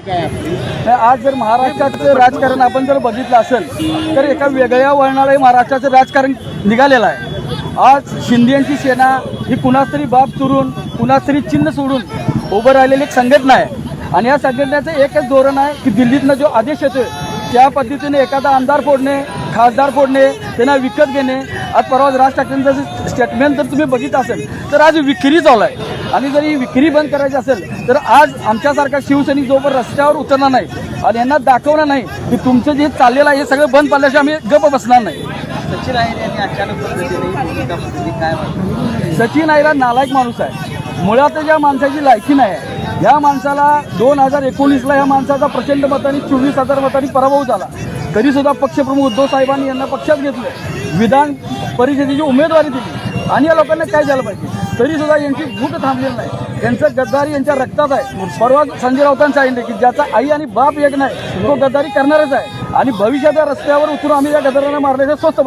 आज जर महाराष्ट्राचं राजकारण आपण जर बघितलं असेल तर एका वेगळ्या वळणाला महाराष्ट्राचं राजकारण निघालेलं आहे। आज शिंदेची सेना ही कुणास तरी बाप चुरून कुणास तरी चिन्ह सोडून उभं राहिलेली एक संघटना आहे आणि या संघटनेचं एकच धोरण आहे की दिल्लीतनं जो आदेश येतो त्या पद्धतीने एखादा आमदार फोडणे, खासदार फोडणे, त्यांना विकत घेणे। आज परवा राज ठाकरेंचं स्टेटमेंट जर तुम्ही बघितलं असेल तर आज विक्री चालू आहे आणि जर ही विक्री बंद करायची असेल तर आज आमच्यासारखा शिवसैनिक जोपर्यंत रस्त्यावर उतरणार नाही आणि यांना दाखवणार नाही की तुमचं जे चाललेलं आहे हे सगळं बंद पडल्याशिवाय आम्ही गप्प बसणार नाही। सचिन अहिर यांनी अचानक पद्धतीने सचिन अहिर नालायक माणूस आहे, मुळात ज्या माणसाची लायकी नाही आहे। ह्या माणसाला 2019ला ह्या माणसाचा प्रचंड मतांनी 24,000 मतांनी पराभव झाला, तरीसुद्धा पक्षप्रमुख उद्धव साहेबांनी यांना पक्षात घेतलं, विधान परिषदेची उमेदवारी दिली आणि या लोकांना काय झालं पाहिजे तरीसुद्धा यांची भूक थांबलेली नाही। यांचं गद्दारी यांच्या रक्तात आहे। परवा संजय राऊतांनी सांगितले की ज्याचा आई आणि बाप एक नाही तो गद्दारी करणारच आहे आणि भविष्याच्या रस्त्यावर उतरून आम्ही या गद्दारांना मारण्याचं स्वस्त